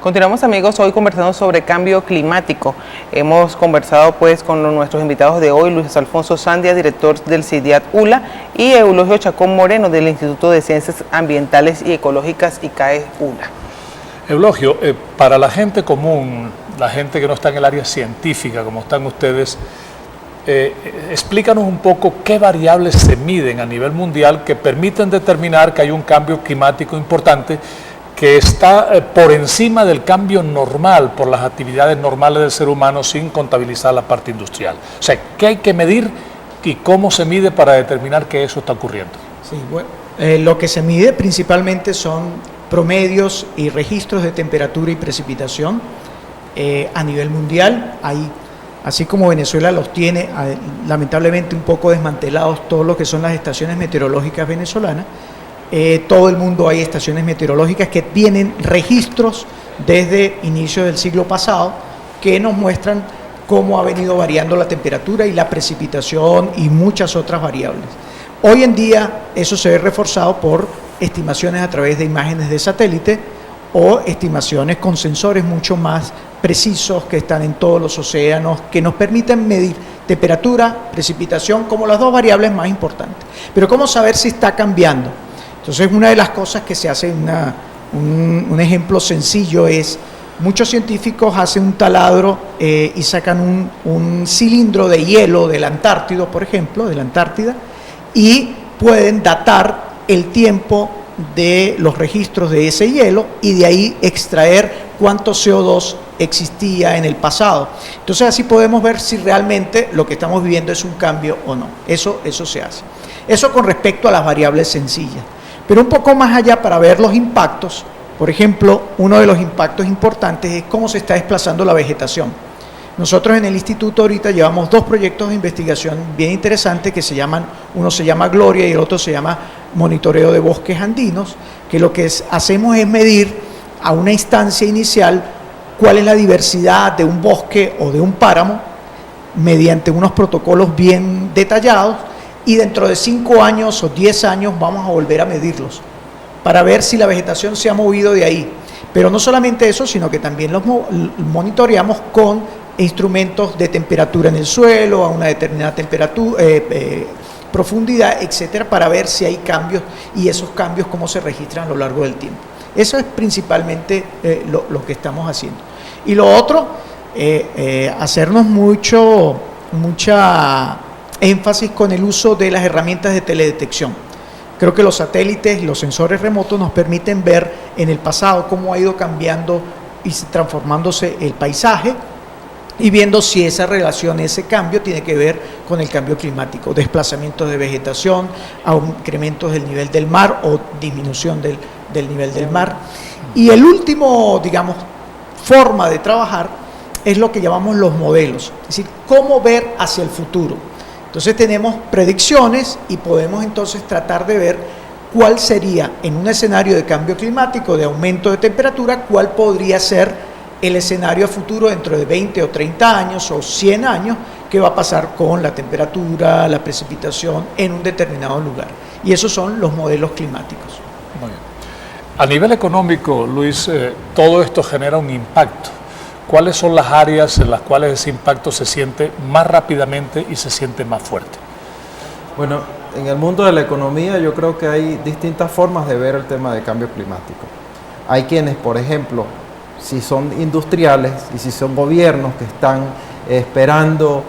Continuamos, amigos, hoy conversando sobre cambio climático. Hemos conversado pues con nuestros invitados de hoy, Luis Alfonso Sandia, director del CIDIAT ULA, y Eulogio Chacón Moreno, del Instituto de Ciencias Ambientales y Ecológicas ICAE ULA. Eulogio, para la gente común, la gente que no está en el área científica, como están ustedes, explícanos un poco qué variables se miden a nivel mundial que permiten determinar que hay un cambio climático importante que está por encima del cambio normal por las actividades normales del ser humano sin contabilizar la parte industrial. O sea, ¿qué hay que medir y cómo se mide para determinar que eso está ocurriendo? Sí, bueno, lo que se mide principalmente son promedios y registros de temperatura y precipitación a nivel mundial. Hay, así como Venezuela los tiene lamentablemente un poco desmantelados todo lo que son las estaciones meteorológicas venezolanas, todo el mundo hay estaciones meteorológicas que tienen registros desde inicios del siglo pasado que nos muestran cómo ha venido variando la temperatura y la precipitación y muchas otras variables. Hoy en día eso se ve reforzado por estimaciones a través de imágenes de satélite o estimaciones con sensores mucho más precisos que están en todos los océanos, que nos permiten medir temperatura, precipitación como las dos variables más importantes. Pero ¿cómo saber si está cambiando? Entonces, una de las cosas que se hace, un ejemplo sencillo es, muchos científicos hacen un taladro y sacan un cilindro de hielo del Antártido, por ejemplo, de la Antártida, y pueden datar el tiempo de los registros de ese hielo y de ahí extraer cuánto CO2 existía en el pasado. Entonces, así podemos ver si realmente lo que estamos viviendo es un cambio o no. Eso se hace. Eso con respecto a las variables sencillas. Pero un poco más allá, para ver los impactos, por ejemplo, uno de los impactos importantes es cómo se está desplazando la vegetación. Nosotros en el instituto ahorita llevamos dos proyectos de investigación bien interesantes que uno se llama Gloria y el otro se llama Monitoreo de Bosques Andinos, que lo que hacemos es medir a una instancia inicial cuál es la diversidad de un bosque o de un páramo mediante unos protocolos bien detallados, y dentro de 5 años o 10 años vamos a volver a medirlos para ver si la vegetación se ha movido de ahí. Pero no solamente eso, sino que también los monitoreamos con instrumentos de temperatura en el suelo, a una determinada temperatura, profundidad, etcétera, para ver si hay cambios y esos cambios cómo se registran a lo largo del tiempo. Eso es principalmente lo que estamos haciendo. Y lo otro, hacernos mucha énfasis con el uso de las herramientas de teledetección. Creo que los satélites, los sensores remotos nos permiten ver en el pasado cómo ha ido cambiando y transformándose el paisaje y viendo si esa relación, ese cambio tiene que ver con el cambio climático, desplazamientos de vegetación, incrementos del nivel del mar o disminución del nivel del mar. Y el último, digamos, forma de trabajar es lo que llamamos los modelos, es decir, cómo ver hacia el futuro. Entonces tenemos predicciones y podemos entonces tratar de ver cuál sería en un escenario de cambio climático, de aumento de temperatura, cuál podría ser el escenario a futuro dentro de 20 o 30 años o 100 años, qué va a pasar con la temperatura, la precipitación en un determinado lugar. Y esos son los modelos climáticos. Muy bien. A nivel económico, Luis, todo esto genera un impacto. ¿Cuáles son las áreas en las cuales ese impacto se siente más rápidamente y se siente más fuerte? Bueno, en el mundo de la economía yo creo que hay distintas formas de ver el tema de cambio climático. Hay quienes, por ejemplo, si son industriales y si son gobiernos que están esperando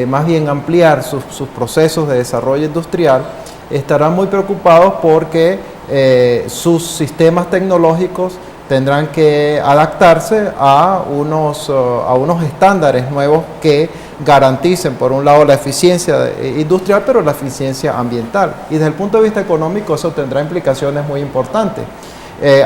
más bien ampliar sus procesos de desarrollo industrial, estarán muy preocupados porque sus sistemas tecnológicos tendrán que adaptarse a unos estándares nuevos que garanticen, por un lado, la eficiencia industrial, pero la eficiencia ambiental. Y desde el punto de vista económico eso tendrá implicaciones muy importantes.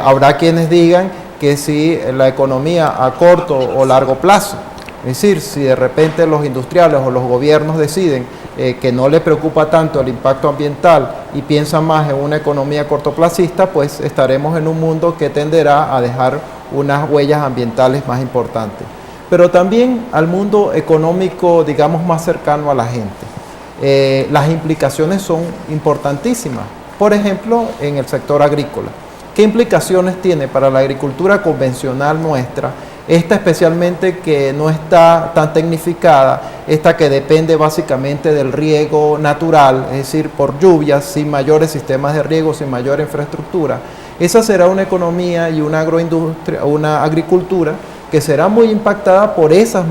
Habrá quienes digan que si la economía a corto o largo plazo, es decir, si de repente los industriales o los gobiernos deciden que no les preocupa tanto el impacto ambiental y piensan más en una economía cortoplacista, pues estaremos en un mundo que tenderá a dejar unas huellas ambientales más importantes. pero también al mundo económico, digamos, más cercano a la gente. Las implicaciones son importantísimas. Por ejemplo, en el sector agrícola. ¿Qué implicaciones tiene para la agricultura convencional nuestra? Esta especialmente que no está tan tecnificada, esta que depende básicamente del riego natural, es decir, por lluvias, sin mayores sistemas de riego, sin mayor infraestructura. Esa será una economía y una agroindustria, una agricultura que será muy impactada por esas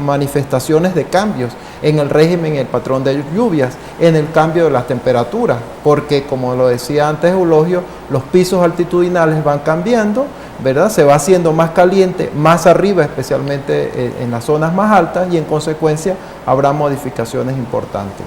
manifestaciones de cambios en el régimen, en el patrón de lluvias, en el cambio de las temperaturas, porque como lo decía antes Eulogio, los pisos altitudinales van cambiando, ¿verdad? Se va haciendo más caliente, más arriba, especialmente en las zonas más altas, y en consecuencia habrá modificaciones importantes.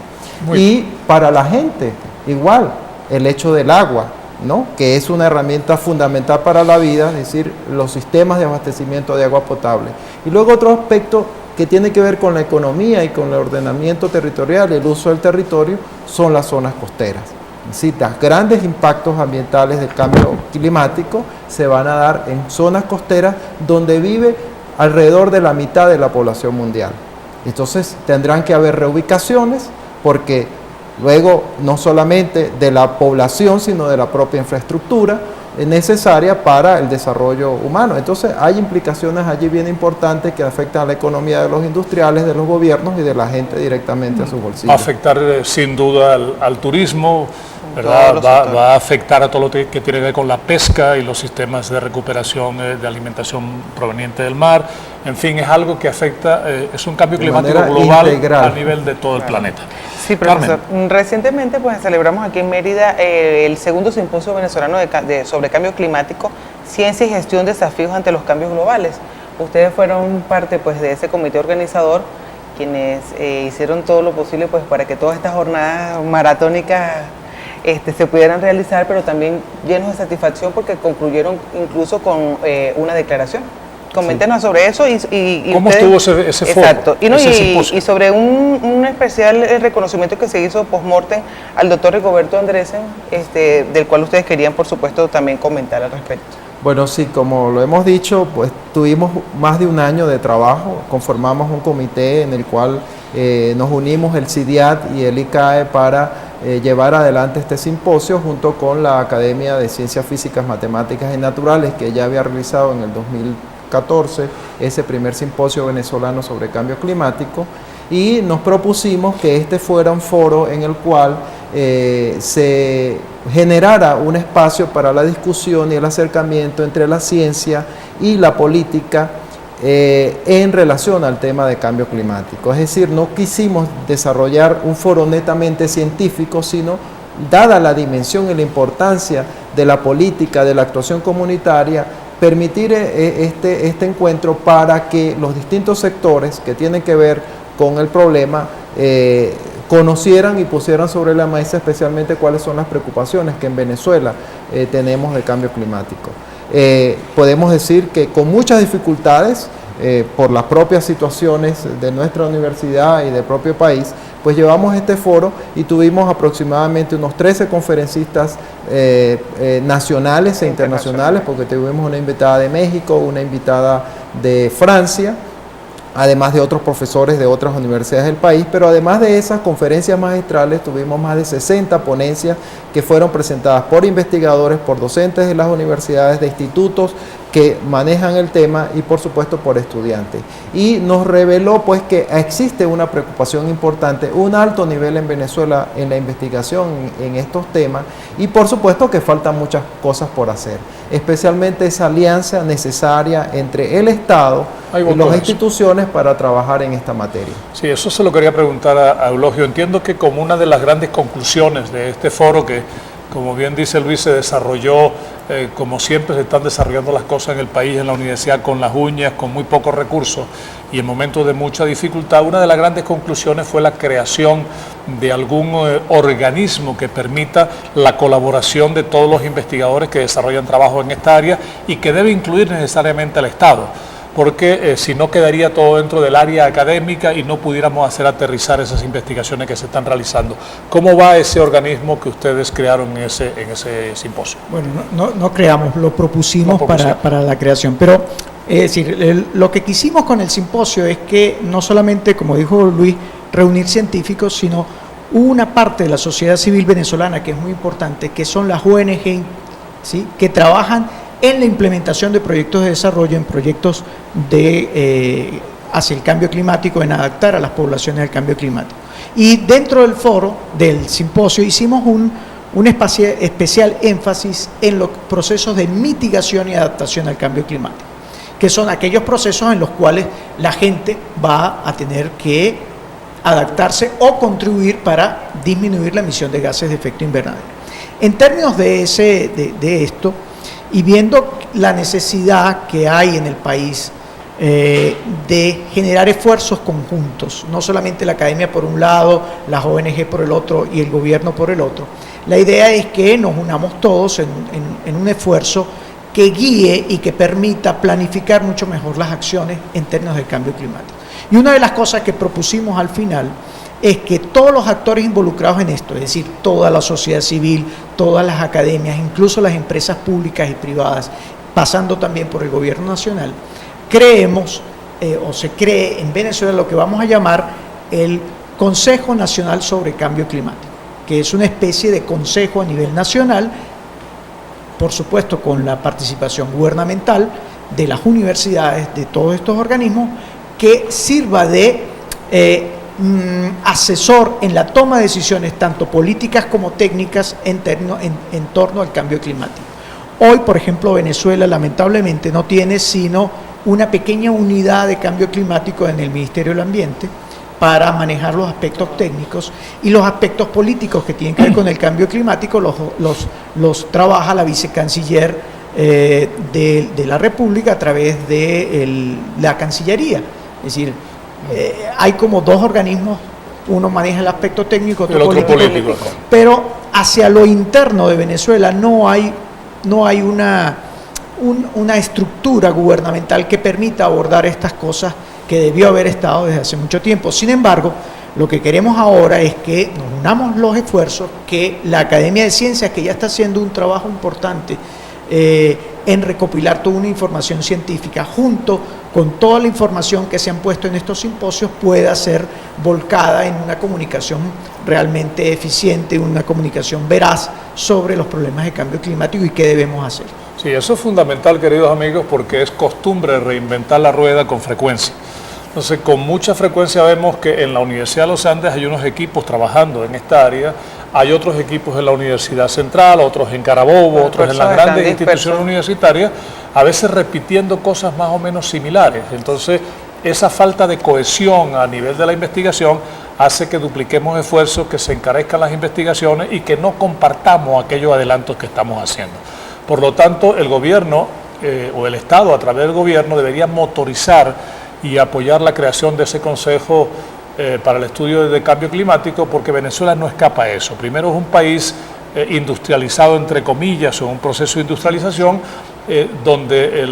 Y para la gente, igual, el hecho del agua, ¿no? Que es una herramienta fundamental para la vida, es decir, los sistemas de abastecimiento de agua potable. Y luego otro aspecto que tiene que ver con la economía y con el ordenamiento territorial y el uso del territorio son las zonas costeras. Es decir, los grandes impactos ambientales del cambio climático se van a dar en zonas costeras donde vive alrededor de la mitad de la población mundial. Entonces tendrán que haber reubicaciones porque luego no solamente de la población, sino de la propia infraestructura necesaria para el desarrollo humano. Entonces hay implicaciones allí bien importantes que afectan a la economía de los industriales, de los gobiernos y de la gente directamente a sus bolsillos. Va a afectar sin duda al turismo, ¿verdad? Va a afectar a todo lo que tiene que ver con la pesca y los sistemas de recuperación de alimentación proveniente del mar. En fin, es algo que afecta, es un cambio climático global a nivel de todo el planeta. Sí, profesor. Carmen. Recientemente pues celebramos aquí en Mérida el segundo simposio venezolano sobre cambio climático, ciencia y gestión de desafíos ante los cambios globales. Ustedes fueron parte pues de ese comité organizador, quienes hicieron todo lo posible pues para que todas estas jornadas maratónicas se pudieran realizar, pero también llenos de satisfacción porque concluyeron incluso con una declaración. Coméntenos sobre eso y ¿cómo ustedes, estuvo ese foro? Exacto. Y sobre un especial reconocimiento que se hizo post-mortem al doctor Rigoberto Andresen, del cual ustedes querían, por supuesto, también comentar al respecto. Bueno, sí, como lo hemos dicho, pues tuvimos más de un año de trabajo, conformamos un comité en el cual nos unimos el CIDIAT y el ICAE para llevar adelante este simposio junto con la Academia de Ciencias Físicas, Matemáticas y Naturales, que ya había realizado en el 2014 ese primer simposio venezolano sobre cambio climático, y nos propusimos que este fuera un foro en el cual se generara un espacio para la discusión y el acercamiento entre la ciencia y la política en relación al tema de cambio climático. Es decir, no quisimos desarrollar un foro netamente científico, sino dada la dimensión y la importancia de la política, de la actuación comunitaria, permitir este encuentro para que los distintos sectores que tienen que ver con el problema conocieran y pusieran sobre la mesa especialmente cuáles son las preocupaciones que en Venezuela tenemos de cambio climático. Podemos decir que con muchas dificultades, por las propias situaciones de nuestra universidad y del propio país, pues llevamos este foro y tuvimos aproximadamente unos 13 conferencistas nacionales e internacionales, porque tuvimos una invitada de México, una invitada de Francia, además de otros profesores de otras universidades del país, pero además de esas conferencias magistrales tuvimos más de 60 ponencias que fueron presentadas por investigadores, por docentes de las universidades, de institutos que manejan el tema y por supuesto por estudiantes. Y nos reveló pues que existe una preocupación importante, un alto nivel en Venezuela en la investigación en estos temas, y por supuesto que faltan muchas cosas por hacer, especialmente esa alianza necesaria entre el Estado y las instituciones para trabajar en esta materia. Sí, eso se lo quería preguntar a Eulogio. Entiendo que como una de las grandes conclusiones de este foro, que como bien dice Luis, se desarrolló, como siempre se están desarrollando las cosas en el país, en la universidad, con las uñas, con muy pocos recursos y en momentos de mucha dificultad, una de las grandes conclusiones fue la creación de algún organismo que permita la colaboración de todos los investigadores que desarrollan trabajo en esta área y que debe incluir necesariamente al Estado, porque si no quedaría todo dentro del área académica y no pudiéramos hacer aterrizar esas investigaciones que se están realizando. ¿Cómo va ese organismo que ustedes crearon en ese simposio? Bueno, no creamos, lo propusimos para la creación, pero Es decir, lo que quisimos con el simposio es que no solamente, como dijo Luis, reunir científicos, sino una parte de la sociedad civil venezolana que es muy importante, que son las ONG, ¿sí?, que trabajan en la implementación de proyectos de desarrollo, en proyectos hacia el cambio climático, en adaptar a las poblaciones al cambio climático. Y dentro del foro, del simposio, hicimos un especial énfasis en los procesos de mitigación y adaptación al cambio climático, que son aquellos procesos en los cuales la gente va a tener que adaptarse o contribuir para disminuir la emisión de gases de efecto invernadero. En términos de esto, y viendo la necesidad que hay en el país de generar esfuerzos conjuntos, no solamente la academia por un lado, las ONG por el otro y el gobierno por el otro, la idea es que nos unamos todos en un esfuerzo que guíe y que permita planificar mucho mejor las acciones en términos del cambio climático. Y una de las cosas que propusimos al final es que todos los actores involucrados en esto, es decir, toda la sociedad civil, todas las academias, incluso las empresas públicas y privadas, pasando también por el gobierno nacional, creemos o se cree en Venezuela lo que vamos a llamar el Consejo Nacional sobre Cambio Climático, que es una especie de consejo a nivel nacional, por supuesto con la participación gubernamental de las universidades, de todos estos organismos, que sirva de asesor en la toma de decisiones tanto políticas como técnicas en torno al cambio climático. Hoy, por ejemplo, Venezuela lamentablemente no tiene sino una pequeña unidad de cambio climático en el Ministerio del Ambiente para manejar los aspectos técnicos, y los aspectos políticos que tienen que ver con el cambio climático los trabaja la vicecanciller de la República a través de la Cancillería. Es decir, hay como dos organismos, uno maneja el aspecto técnico, otro político. Pero hacia lo interno de Venezuela no hay una estructura gubernamental que permita abordar estas cosas que debió haber estado desde hace mucho tiempo. Sin embargo, lo que queremos ahora es que nos unamos los esfuerzos, que la Academia de Ciencias, que ya está haciendo un trabajo importante en recopilar toda una información científica, junto con toda la información que se han puesto en estos simposios, pueda ser volcada en una comunicación realmente eficiente, una comunicación veraz sobre los problemas de cambio climático y qué debemos hacer. Sí, eso es fundamental, queridos amigos, porque es costumbre reinventar la rueda con frecuencia. Entonces, con mucha frecuencia vemos que en la Universidad de los Andes hay unos equipos trabajando en esta área, hay otros equipos en la Universidad Central, otros en Carabobo, otros en las grandes instituciones universitarias, a veces repitiendo cosas más o menos similares. Entonces, esa falta de cohesión a nivel de la investigación hace que dupliquemos esfuerzos, que se encarezcan las investigaciones y que no compartamos aquellos adelantos que estamos haciendo. Por lo tanto, el gobierno o el Estado a través del gobierno debería motorizar y apoyar la creación de ese consejo para el estudio de cambio climático, porque Venezuela no escapa a eso. Primero, es un país industrializado, entre comillas, o un proceso de industrialización, donde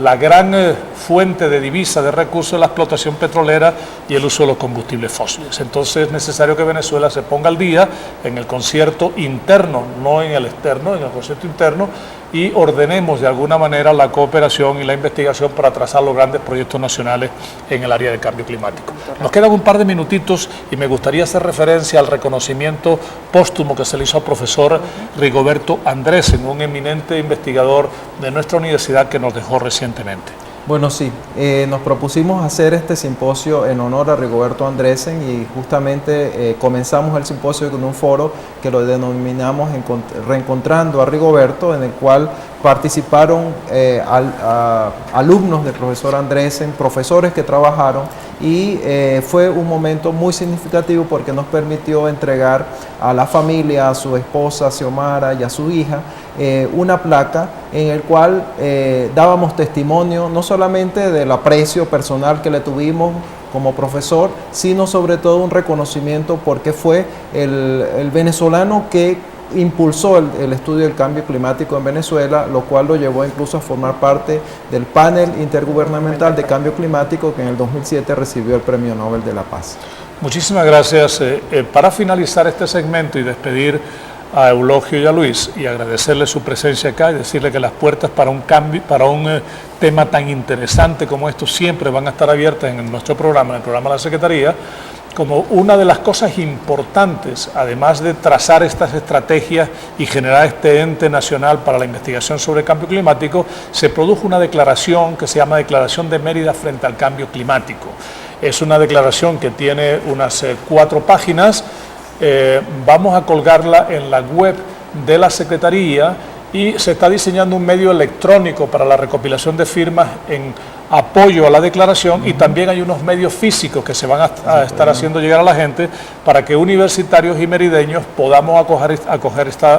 la gran fuente de divisa de recursos es la explotación petrolera y el uso de los combustibles fósiles. Entonces es necesario que Venezuela se ponga al día en el concierto interno, no en el externo, en el concierto interno, y ordenemos de alguna manera la cooperación y la investigación para trazar los grandes proyectos nacionales en el área de cambio climático. Nos quedan un par de minutitos y me gustaría hacer referencia al reconocimiento póstumo que se le hizo al profesor Rigoberto Andresen, un eminente investigador de nuestra universidad que nos dejó recientemente. Bueno, sí, nos propusimos hacer este simposio en honor a Rigoberto Andresen y justamente comenzamos el simposio con un foro que lo denominamos Reencontrando a Rigoberto, en el cual participaron alumnos del profesor Andresen, profesores que trabajaron, y fue un momento muy significativo porque nos permitió entregar a la familia, a su esposa Xiomara y a su hija, una placa en el cual dábamos testimonio no solamente del aprecio personal que le tuvimos como profesor, sino sobre todo un reconocimiento porque fue el venezolano que impulsó el estudio del cambio climático en Venezuela, lo cual lo llevó incluso a formar parte del panel intergubernamental de cambio climático que en el 2007 recibió el Premio Nobel de la Paz. Muchísimas gracias. Para finalizar este segmento y despedir a Eulogio y a Luis y agradecerle su presencia acá y decirle que las puertas para un cambio, para un tema tan interesante como esto siempre van a estar abiertas en nuestro programa, en el programa de la Secretaría, como una de las cosas importantes, además de trazar estas estrategias y generar este ente nacional para la investigación sobre el cambio climático, se produjo una declaración que se llama Declaración de Mérida frente al cambio climático. Es una declaración que tiene unas 4 páginas. Vamos a colgarla en la web de la Secretaría y se está diseñando un medio electrónico para la recopilación de firmas en apoyo a la declaración y también hay unos medios físicos que se van a estar haciendo llegar a la gente para que universitarios y merideños podamos acoger esta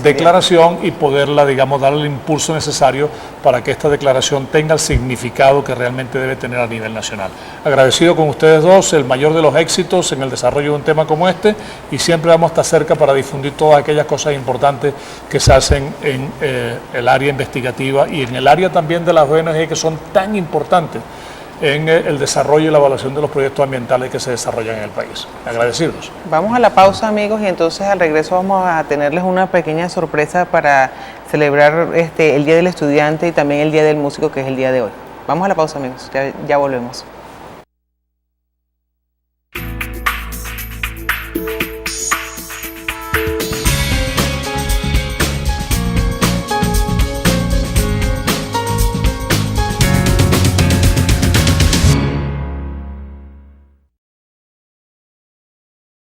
declaración y poderla, digamos, dar el impulso necesario para que esta declaración tenga el significado que realmente debe tener a nivel nacional. Agradecido con ustedes dos, el mayor de los éxitos en el desarrollo de un tema como este y siempre vamos a estar cerca para difundir todas aquellas cosas importantes que se hacen en el área investigativa y en el área también de las ONG que son tan importantes en el desarrollo y la evaluación de los proyectos ambientales que se desarrollan en el país. Agradecidos. Vamos a la pausa, amigos, y entonces al regreso vamos a tenerles una pequeña sorpresa para celebrar el Día del Estudiante y también el Día del Músico, que es el día de hoy. Vamos a la pausa, amigos, ya volvemos.